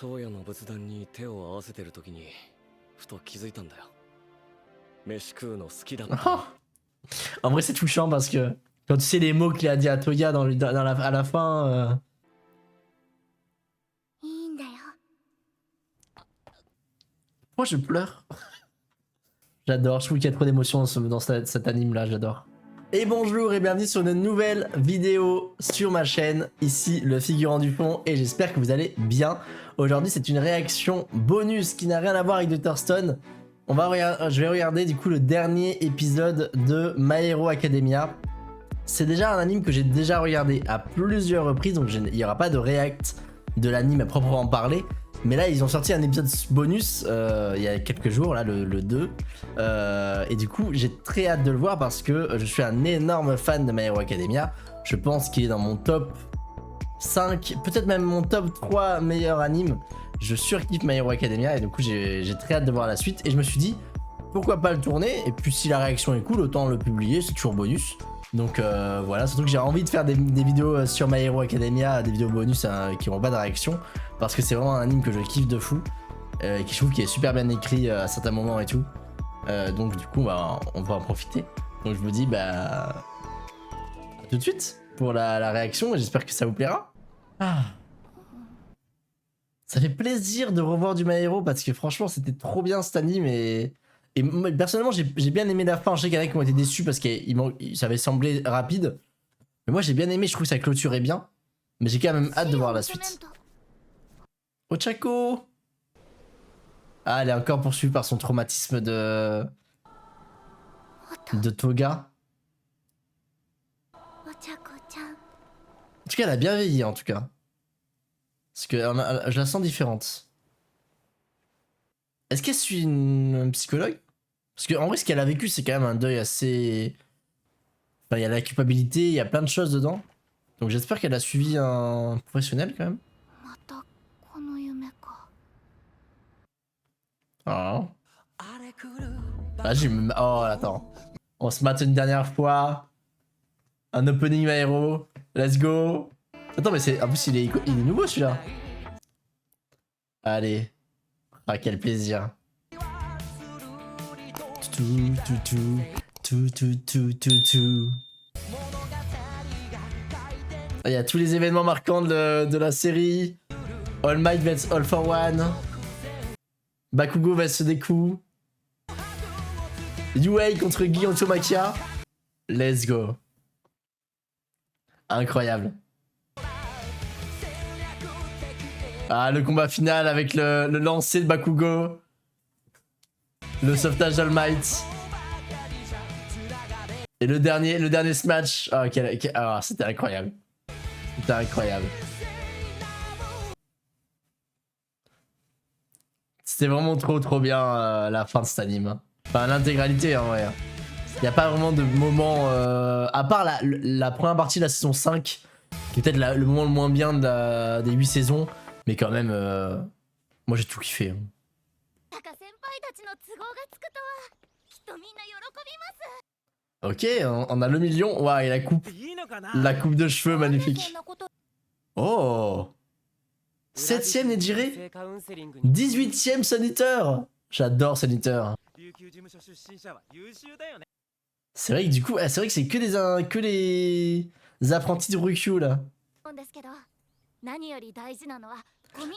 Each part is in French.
東野の仏壇に手を合わせてる時にふと気づいたんだよ。飯食うの好きだった。En vrai, c'est touchant parce que quand tu sais les mots qu'il a dit à Toya à la fin. Moi, je pleure. J'adore, je trouve qu'il y a trop d'émotions dans cet anime là, j'adore. Et bonjour et bienvenue sur une nouvelle vidéo sur ma chaîne, ici le figurant du fond, et j'espère que vous allez bien. Aujourd'hui c'est une réaction bonus qui n'a rien à voir avec Dr Stone. Je vais regarder du coup le dernier épisode de My Hero Academia. C'est déjà un anime que j'ai déjà regardé à plusieurs reprises, donc il n'y aura pas de react de l'anime à proprement parler. Mais là, ils ont sorti un épisode bonus il y a quelques jours, là, le 2. Et du coup, j'ai très hâte de le voir parce que je suis un énorme fan de My Hero Academia. Je pense qu'il est dans mon top 5, peut-être même mon top 3 meilleurs animes. Je surkiffe My Hero Academia et du coup, j'ai très hâte de voir la suite. Et je me suis dit, pourquoi pas le tourner? Et puis, si la réaction est cool, autant le publier, c'est toujours bonus. Donc voilà, surtout que j'ai envie de faire des vidéos sur My Hero Academia, des vidéos bonus qui n'auront pas de réaction, parce que c'est vraiment un anime que je kiffe de fou, et qui je trouve qu'il est super bien écrit à certains moments et tout. Donc du coup, bah, on va en profiter. Donc je me dis, bah, à tout de suite pour la réaction, et j'espère que ça vous plaira. Ah. Ça fait plaisir de revoir du My Hero, parce que franchement, c'était trop bien cet anime, et moi, personnellement, j'ai bien aimé la fin. Je sais qu'il y en a qui ont été déçus parce que ça avait semblé rapide. Mais moi, j'ai bien aimé. Je trouve que ça clôturait bien. Mais j'ai quand même hâte de voir la suite. Ochako! Ah, elle est encore poursuivie par son traumatisme de Toga. En tout cas, elle a bien vieilli, en tout cas. Parce que je la sens différente. Est-ce qu'elle suit une psychologue? Parce qu'en vrai, ce qu'elle a vécu, c'est quand même un deuil assez... Enfin, il y a la culpabilité, il y a plein de choses dedans. Donc j'espère qu'elle a suivi un professionnel quand même. Oh. Ah, oh, attends. On se mate une dernière fois. Un opening My Hero. Let's go. Attends, mais c'est... En plus, il est nouveau celui-là. Allez. Ah, quel plaisir. Il y a tous les événements marquants de la série. All Might vs All for One. Bakugo vs Deku. Yuei contre Guy Otsumakia. Let's go. Incroyable. Ah, le combat final avec le lancer de Bakugo. Le sauvetage d'All Might. Et le dernier smash. Oh, c'était incroyable. C'était incroyable. C'était vraiment trop bien la fin de cet anime. Enfin, l'intégralité en vrai. Il n'y a pas vraiment de moment... à part la première partie de la saison 5, qui est peut-être le moment le moins bien des 8 saisons. Mais quand même, moi j'ai tout kiffé. Ok, on a le million. Waouh, et la coupe. La coupe de cheveux, magnifique. Oh, 7ème Nejire. 18ème Sun Eater. J'adore Sun Eater. C'est vrai que du coup, c'est vrai que c'est que les apprentis de Ryukyu là.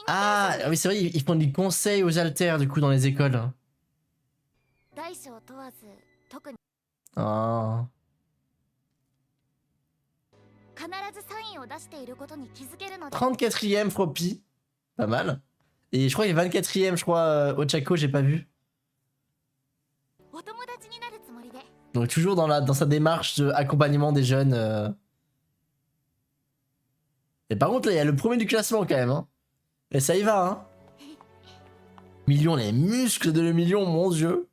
Ah oui, c'est vrai, ils font des conseils aux alters du coup dans les écoles. Oh. 34ème Froppy. Pas mal. Et je crois qu'il y a 24ème, je crois, Ochako, j'ai pas vu. Donc toujours dans sa démarche d'accompagnement des jeunes. Et par contre, là, il y a le premier du classement quand même. Hein. Et ça y va, hein. Million, les muscles de le million, mon dieu.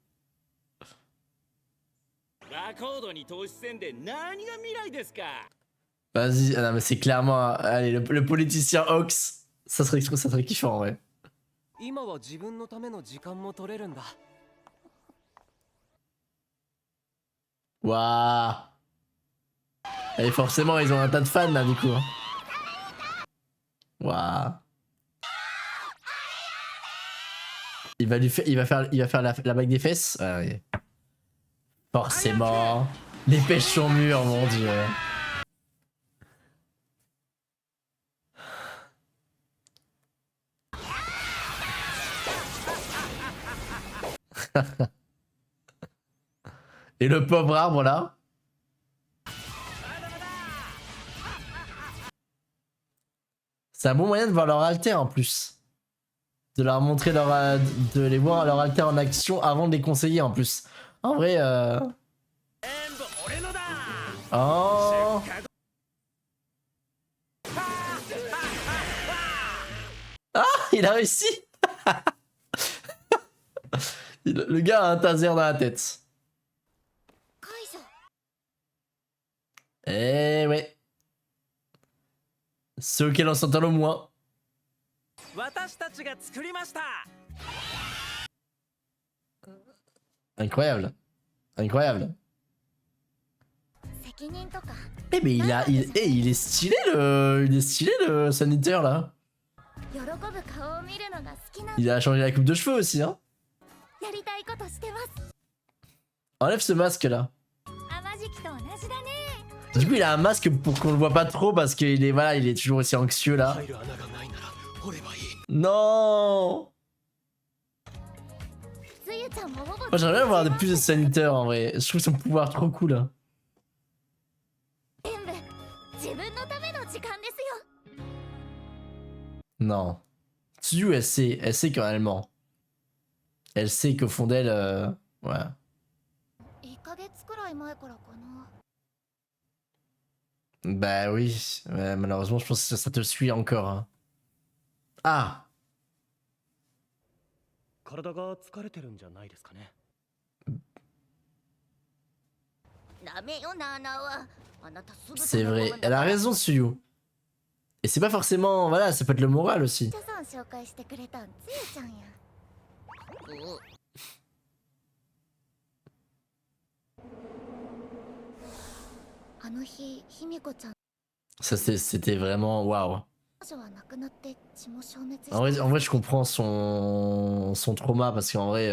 Vas-y, ah non, mais c'est clairement... Allez, le politicien Ox, ça serait kiffant, ouais. Waouh. Et forcément, ils ont un tas de fans, là, du coup. Waouh. Il va faire la bague des fesses. Ah, oui. Forcément. Les pêches sur mur, mon dieu. Et le pauvre arbre là. C'est un bon moyen de voir leur alter en plus. De leur montrer leur. De les voir leur alter en action avant de les conseiller en plus. En vrai. Oh. Ah, il a réussi. Le gars a un taser dans la tête. Eh ouais. Ceux auxquels on s'entend le moins. Incroyable. Incroyable. Eh mais il est stylé le sanitaire là. Il a changé la coupe de cheveux aussi hein. Enlève ce masque là. Du coup il a un masque pour qu'on le voit pas trop parce qu'il est voilà, il est toujours aussi anxieux là. Non. Moi j'aimerais bien avoir de plus de sanitaires en vrai. Je trouve son pouvoir trop cool hein. Non. Tsuyu elle sait quand elle ment. Elle sait qu'au fond d'elle, ouais. Bah oui, ouais, malheureusement je pense que ça te suit encore. Hein. Ah. C'est vrai, elle a raison Tsuyu. Et c'est pas forcément, voilà, ça peut être le moral aussi. Ça c'était vraiment waouh. En vrai, je comprends son trauma parce qu'en vrai.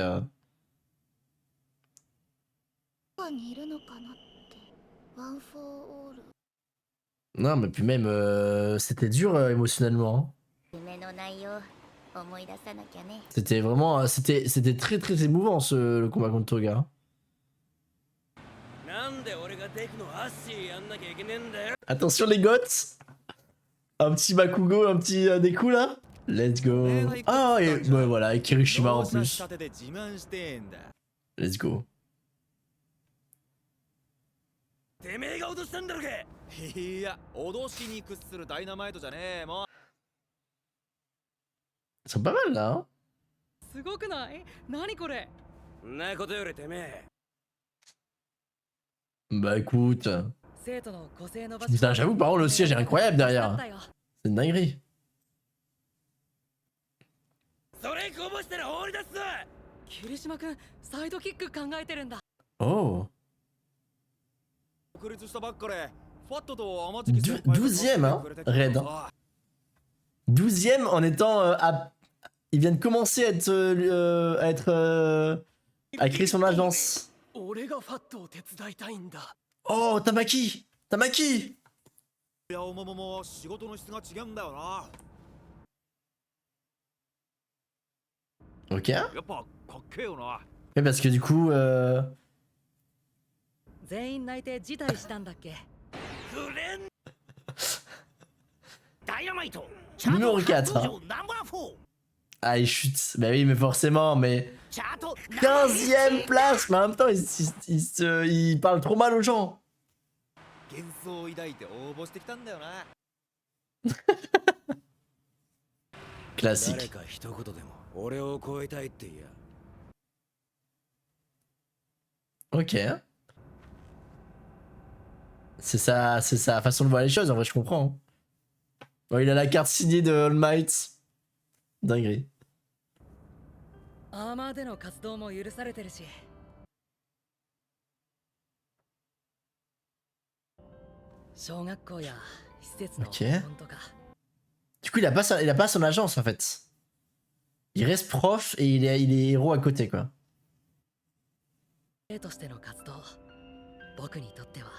Non, mais puis même, c'était dur émotionnellement. Hein. C'était vraiment, c'était très très émouvant le combat contre Toga. Attention les goths. Un petit Bakugo, un petit Deku là. Let's go. Ah et ouais, voilà, et Kirishima en plus. Let's go. Ils sont pas mal là. Hein. Bah écoute. Putain, j'avoue, par contre, le siège est incroyable derrière. C'est une dinguerie. Oh. 12ème, hein, Red. 12ème en étant il vient de commencer à être à créer son agence. Oh, Tamaki! Tamaki! Ok. Mais parce que du coup, numéro 4. Hein. Ah, il chute. Bah oui, mais forcément, mais 15ème place, mais en même temps, il parle trop mal aux gens. Classique. Ok. C'est sa façon de voir les choses, en vrai, je comprends. Bon, il a la carte signée de All Might. Dinguerie. Ok. Du coup, il a pas son agence en fait. Il reste prof et il est héros à côté, quoi. としての活動、僕にとっては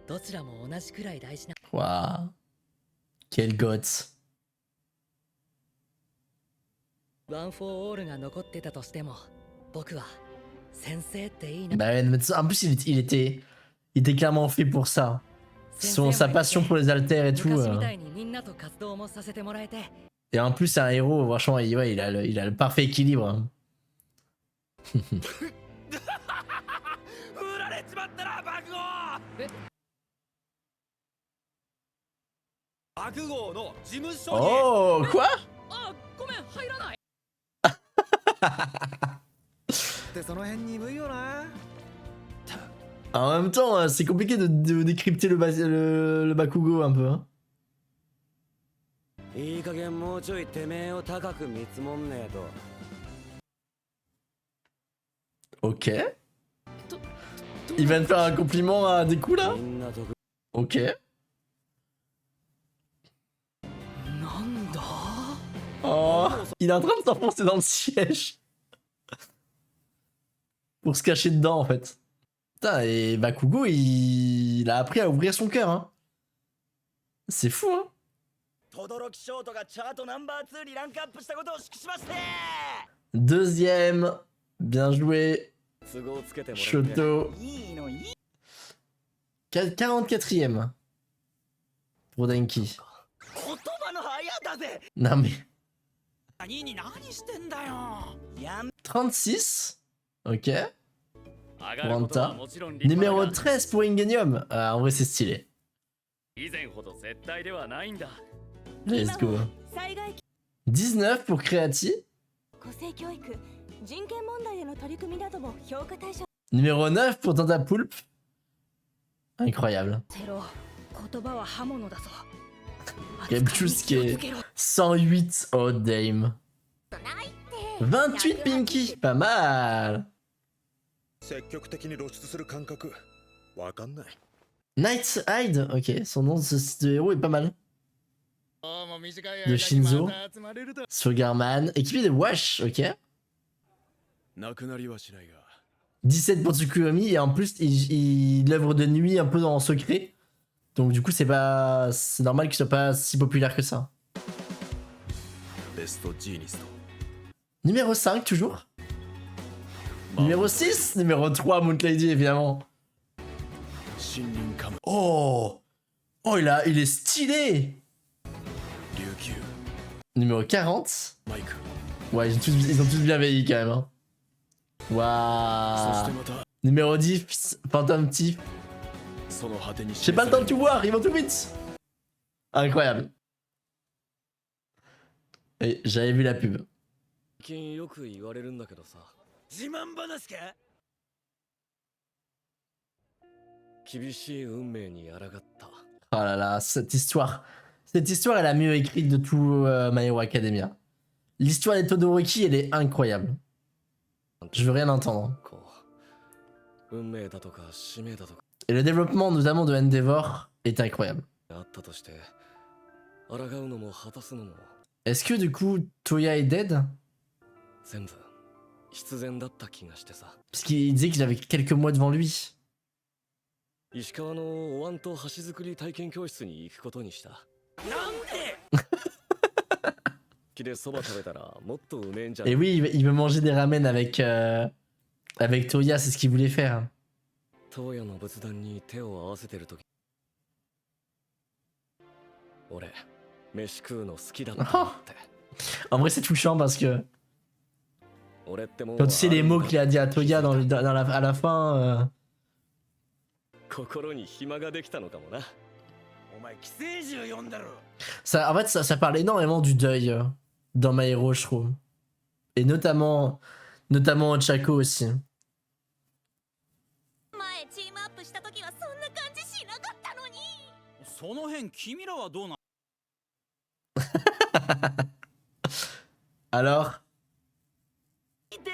どちらも同じくらい大事な。Waouh. Quel goth. ワン・フォー・オールが残ってたとしても、僕は先生っていいな。 Bah ouais, mais en plus, il était clairement fait pour ça. Sa passion pour les haltères et tout. 昔みたいにみんなと活動もさせてもらえて。 Et en plus, c'est un héros, franchement, ouais, il a le parfait équilibre. Hein. 売られちまったな爆豪。爆豪の事務所に。 Oh, quoi? あ、ごめん、入らない。ってその辺鈍いよな。 En même temps, c'est compliqué de décrypter le Bakugo un peu. Hein. いい加減もうちょいてめえを高く見積もんねえと。 Ok. Il va me faire un compliment à des coups là? みんな得。 Ok. なんだ？ Oh, il est en train de s'enfoncer dans le siège. Pour se cacher dedans en fait. Putain, et Bakugo, il a appris à ouvrir son cœur. Hein. C'est fou, hein. 轟ショートがチャートナンバー2にランクアップしたことを祝しまして。 Deuxième. Bien joué. 都合つけてもらって。 Shoto. いいのいい。 44ème. Pour Denki. 言葉のあやだぜ。 Non mais. 何に何してんだよ。やん。 36. Ok. 上 がることはもちろん立派だが。 Numéro 13 pour Ingenium. En vrai, c'est stylé. 以前ほど絶対ではないんだ。 Let's go. 19 pour Creati. 個性教育、人権問題への取り組みなども評価対象。 Numéro 9 pour Tantapulp. Incroyable. テロ、言葉は刃物だぞ。 Rebchusque. 108. Oh, Dame. 28 Pinky. Pas mal. 積極的に露出する感覚わかんない。 Night Hide. Ok, son nom de héros est pas mal. De Shinzo. Sugarman. Équipé de Wash. Ok. なくなりはしないが。 17 pour Tsukuyomi. Et en plus, il œuvre de nuit un peu en secret. Donc du coup, c'est normal qu'il soit pas si populaire que ça. ベストジーニスト。 Numéro 5, toujours. Numéro 6. Numéro 3, Moon Lady, évidemment. 森林カム。 Oh. Oh, il est stylé. 琉球。 Numéro 40. マイク。 Ouais, ils ont tous bien vieilli quand même. Hein. そ Waouh. してまた Numéro 10, Phantom Thief. その果てに J'ai pas le temps de tout voir, ils vont tout vite. Incroyable. Et j'avais vu la pub. 最近よく言われるんだけどさ。自慢話か。厳しい運命に抗った。 Oh là là, cette histoire. Cette histoire est la mieux écrite de tout My Hero Academia. L'histoire des Todoroki, elle est incroyable. Je veux rien entendre. こう運命だとか使命だとか Et le développement notamment de Endeavor est incroyable. あったとして、抗うのも果たすのも Est-ce que du coup Toya est dead? 全部必然だった気がしてさ。 Parce qu'il disait qu'il avait quelques mois devant lui. 石川のお椀と箸作り体験教室に行くことにした。なんで？木でそば食べたらもっとうめえんじゃん。 Et oui, il veut manger des ramen avec Toya, c'est ce qu'il voulait faire. 東野の仏壇に手を合わせてるとき、俺飯食うの好きだったって。 En vrai, c'est touchant parce que 俺ってもう quand tu sais les mots qu'il a dit à Toya à la fin. 心に暇ができたのかもな。お前寄生獣読んだろ。 En fait, ça parle énormément du deuil dans My Hero, je trouve. Et notamment Ochako aussi. 前チームアップした時はそんな感じしなかったのに。その辺君らはどうな。 Alors? で、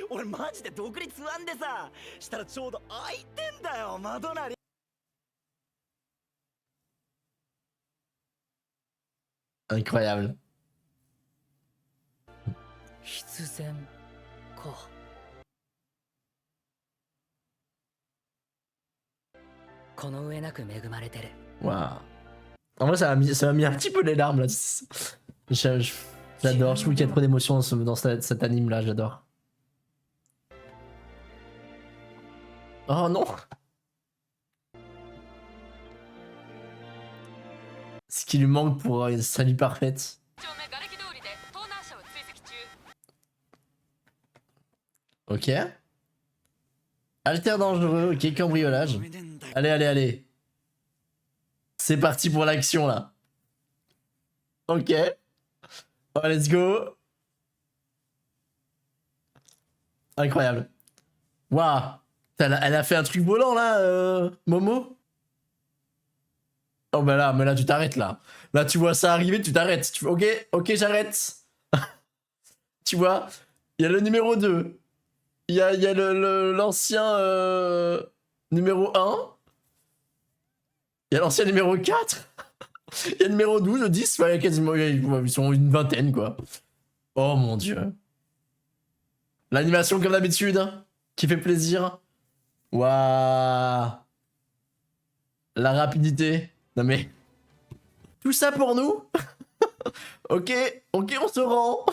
俺マジで独立不安でさ、したらちょうど空いてんだよ窓なり。 Incroyable. 必然か。この上なく恵まれてる。 Waouh. En vrai, ça m'a mis un petit peu les larmes là. J'adore, je trouve qu'il y a trop d'émotions dans cet anime là, j'adore. Oh non! Ce qui lui manque pour une salut parfaite. Ok. Alter dangereux, ok, cambriolage. Allez, allez, allez. C'est parti pour l'action là. Ok. Oh, let's go. Incroyable. Waouh. Elle a fait un truc volant là, Momo. Oh bah là, mais là tu t'arrêtes là. Là tu vois ça arriver, tu t'arrêtes. Ok, ok, j'arrête. Tu vois, il y a le numéro 2. Il y a l'ancien numéro 1. Il y a l'ancien numéro 4. Il y a le numéro 12, le 10. Ouais, quasiment, ils sont une vingtaine quoi. Oh mon dieu. L'animation comme d'habitude, hein, qui fait plaisir. Waouh. La rapidité. Non mais... Tout ça pour nous. Ok, ok, on se rend.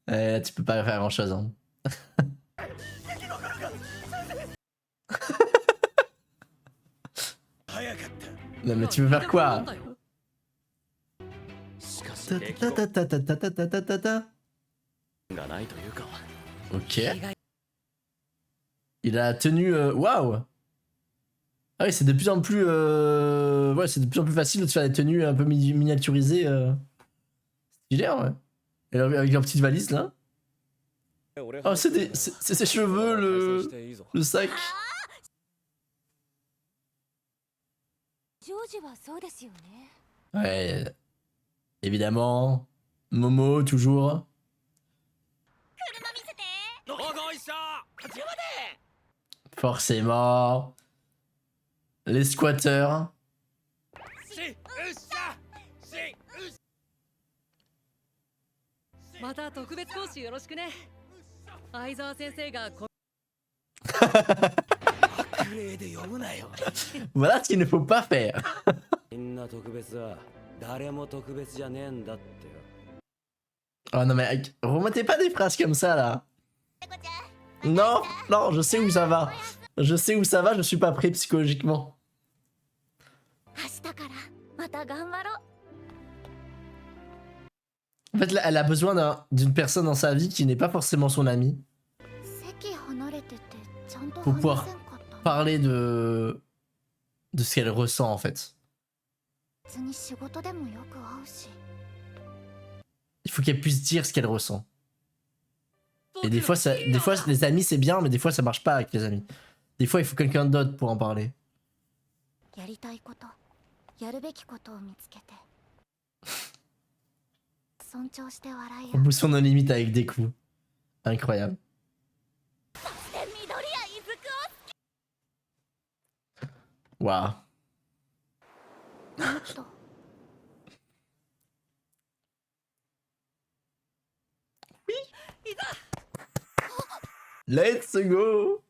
Tu peux pas faire grand chose. Hein. Non mais tu veux faire quoi? Ok. Il a tenu... Waouh. Ah oui, c'est de plus en plus... Ouais, c'est de plus en plus facile de se faire des tenues un peu miniaturisées. Stylé, ouais. Et avec leur petite valise, là. Oh, c'est ses cheveux, le sac. ジョージはそうですよね。 Ouais. Évidemment. Momo, toujours. 車見せて。 どこいっしょ。 Forcément. Les squatteurs. また特別講師よろしくね。相沢先生がこ Voilà ce qu'il ne faut pas faire. みんな特別だ。誰も特別じゃねえんだってよ。 Oh non mais remettez pas des phrases comme ça là. Non, non, je sais où ça va. Je sais où ça va, je suis pas prêt psychologiquement. 明日からまた頑張ろう。 En fait, là, elle a besoin d'une personne dans sa vie qui n'est pas forcément son amie 席離れててちゃんと pour 話 pouvoir せんかったの。 parler de ce qu'elle ressent en fait. 別に仕事でもよく会うし。 Il faut qu'elle puisse dire ce qu'elle ressent. Et des fois, les amis c'est bien, mais des fois ça marche pas avec les amis. Des fois, il faut quelqu'un d'autre pour en parler. やりたいこと、やるべきことを見つけて。尊重して笑い On pousse sur nos limites avec des coups. Incroyable. 緑谷伊豆く Waouh. をもっと Let's go.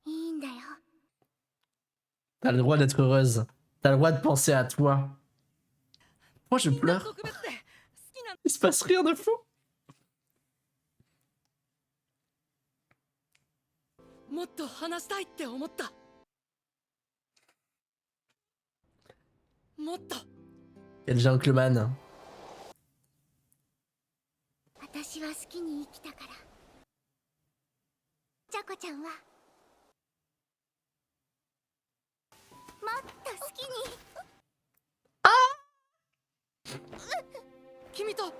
いいんだよ。 T'as le droit d'être heureuse. T'as le droit de penser à toi. Moi je pleure. 特別で好きな Il se passe rien de fou. もっと話したいって思った。もっと Quel gentleman. 私は好きに生きたから。ちゃこちゃんはもっと好きに。 君と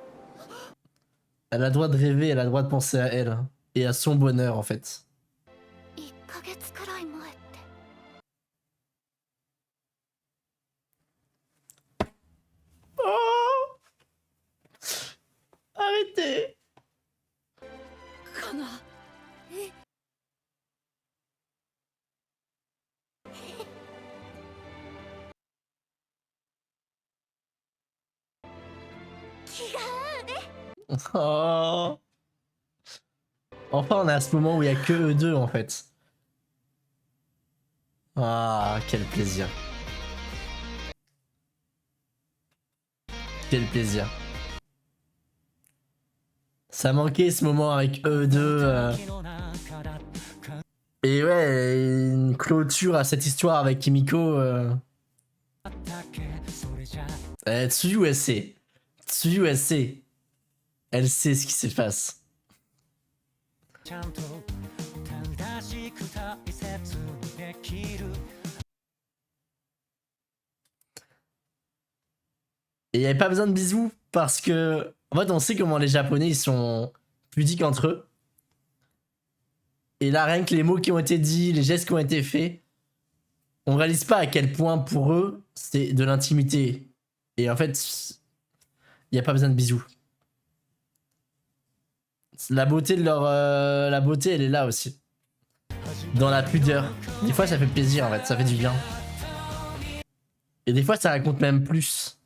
Elle a le droit de rêver, elle a le droit de penser à elle. Et à son bonheur en fait. 1ヶ月くらい前って。 Oh Arrêtez. かな。Oh. Enfin, on est à ce moment où il y a que eux deux en fait. Ah, quel plaisir. Quel plaisir. Ça manquait ce moment avec eux deux. Et ouais, une clôture à cette histoire avec Kimiko. Tsuyu, elle sait. Tsuyu, elle sait. Elle sait ce qui se passe. Et il n'y avait pas besoin de bisous parce que, en fait, on sait comment les Japonais ils sont pudiques entre eux. Et là, rien que les mots qui ont été dits, les gestes qui ont été faits, on réalise pas à quel point pour eux c'est de l'intimité. Et en fait, il n'y a pas besoin de bisous. La beauté de leur, la beauté, elle est là aussi. Dans la pudeur. Des fois, ça fait plaisir en fait, ça fait du bien. Et des fois, ça raconte même plus.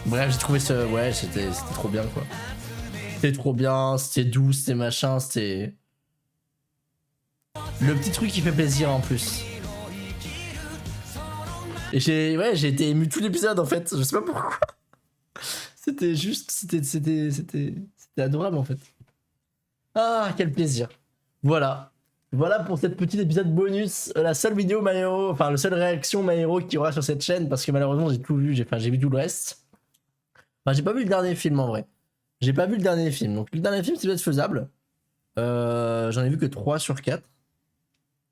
Bref, j'ai trouvé ça, ouais, c'était trop bien quoi. C'était trop bien, c'était doux, c'était machin, c'était le petit truc qui fait plaisir en plus. Et j'ai été ému tout l'épisode en fait, je sais pas pourquoi. C'était juste, c'était adorable en fait. Ah, quel plaisir. Voilà. Voilà pour cette petite épisode bonus, la seule vidéo My Hero, enfin la seule réaction My Hero qu'il y aura sur cette chaîne parce que malheureusement j'ai tout vu, j'ai vu tout le reste. Enfin, j'ai pas vu le dernier film en vrai. J'ai pas vu le dernier film. Donc le dernier film c'est peut-être faisable. J'en ai vu que 3 sur 4.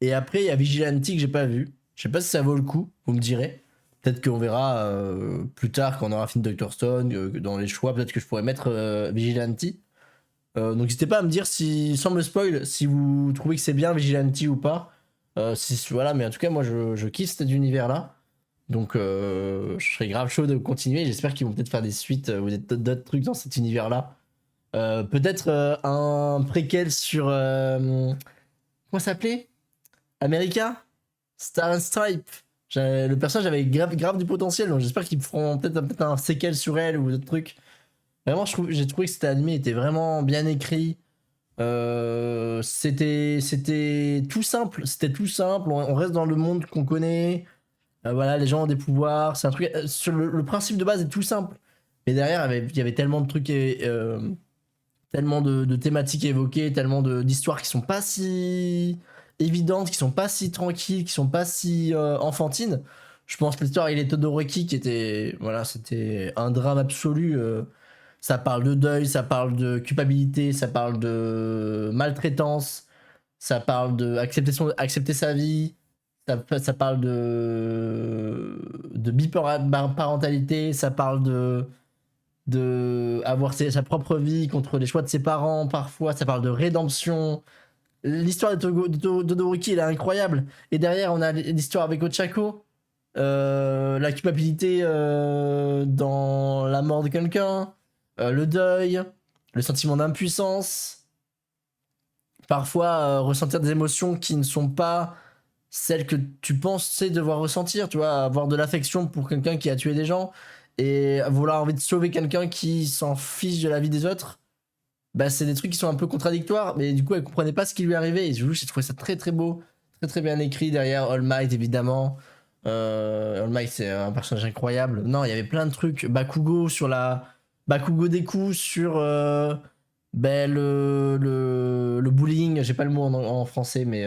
Et après il y a Vigilante que j'ai pas vu. Je sais pas si ça vaut le coup, vous me direz. Peut-être qu'on verra plus tard quand on aura fini Dr Stone, dans les choix, peut-être que je pourrais mettre Vigilante. Donc n'hésitez pas à me dire si, sans me spoil, si vous trouvez que c'est bien Vigilante ou pas. Voilà, mais en tout cas moi je kiffe cet univers là. Donc je serais grave chaud de continuer. J'espère qu'ils vont peut-être faire des suites ou d'autres trucs dans cet univers là. Peut-être un préquel sur comment ça s'appelait, America Star and Stripe. Le personnage avait grave du potentiel, donc j'espère qu'ils feront peut-être un séquel sur elle ou d'autres trucs. Vraiment, j'ai trouvé que cet animé était vraiment bien écrit. C'était tout simple. On reste dans le monde qu'on connaît. Voilà, les gens ont des pouvoirs. C'est un truc. Sur le principe de base est tout simple. Mais derrière, il y avait tellement de trucs, tellement de thématiques évoquées, tellement d'histoires qui sont pas si évidentes, qui sont pas si tranquilles, qui sont pas si enfantines. Je pense que l'histoire il est Todoroki qui était, voilà, c'était un drame absolu. Ça parle de deuil, ça parle de culpabilité, ça parle de maltraitance, ça parle de accepter sa vie, ça parle de biparentalité, ça parle de avoir sa propre vie contre les choix de ses parents parfois, ça parle de rédemption. L'histoire de Todoroki elle est incroyable. Et derrière on a l'histoire avec Ochako, la culpabilité dans la mort de quelqu'un, le deuil, le sentiment d'impuissance, parfois ressentir des émotions qui ne sont pas celles que tu pensais devoir ressentir, tu vois, avoir de l'affection pour quelqu'un qui a tué des gens et vouloir envie de sauver quelqu'un qui s'en fiche de la vie des autres. Bah, c'est des trucs qui sont un peu contradictoires, mais du coup elle comprenait pas ce qui lui arrivait et j'ai trouvé ça très très beau, très très bien écrit. Derrière All Might évidemment, All Might c'est un personnage incroyable. Non, il y avait plein de trucs. Bakugo Deku sur ben, le bullying, j'ai pas le mot en français, mais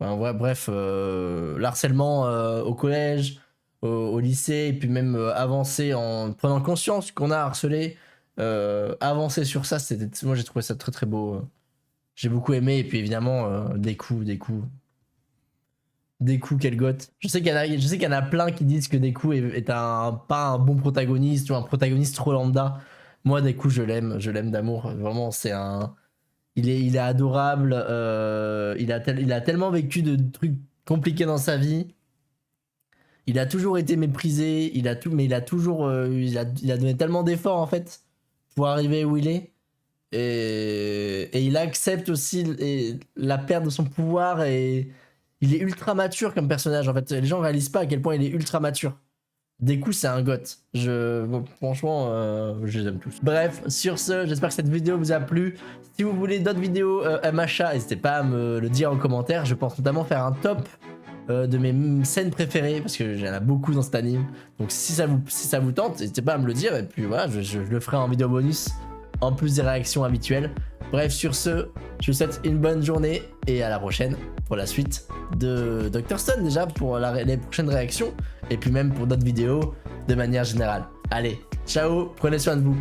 ben, ouais, bref, l'harcèlement au collège, au lycée, et puis même avancer en prenant conscience qu'on a harcelé, avancer sur ça, moi j'ai trouvé ça très très beau. J'ai beaucoup aimé, et puis évidemment, Deku, quel goth. Je sais qu'il y en a plein qui disent que Deku est pas un bon protagoniste ou un protagoniste trop lambda. Moi, Deku, je l'aime d'amour. Vraiment, il est adorable. Il a tellement vécu de trucs compliqués dans sa vie. Il a toujours été méprisé. Mais il a toujours, il a donné tellement d'efforts en fait pour arriver où il est. Et il accepte aussi la perte de son pouvoir et il est ultra mature comme personnage en fait. Les gens réalisent pas à quel point il est ultra mature. Deku, c'est un goth. Bon, franchement, je les aime tous. Bref, sur ce, j'espère que cette vidéo vous a plu. Si vous voulez d'autres vidéos MHA, n'hésitez pas à me le dire en commentaire. Je pense notamment faire un top de mes scènes préférées, parce que j'en ai beaucoup dans cet anime. Donc si ça vous tente, n'hésitez pas à me le dire. Et puis voilà, je le ferai en vidéo bonus, en plus des réactions habituelles. Bref, sur ce, je vous souhaite une bonne journée et à la prochaine pour la suite de Dr. Stone, déjà pour les prochaines réactions et puis même pour d'autres vidéos de manière générale. Allez, ciao, prenez soin de vous.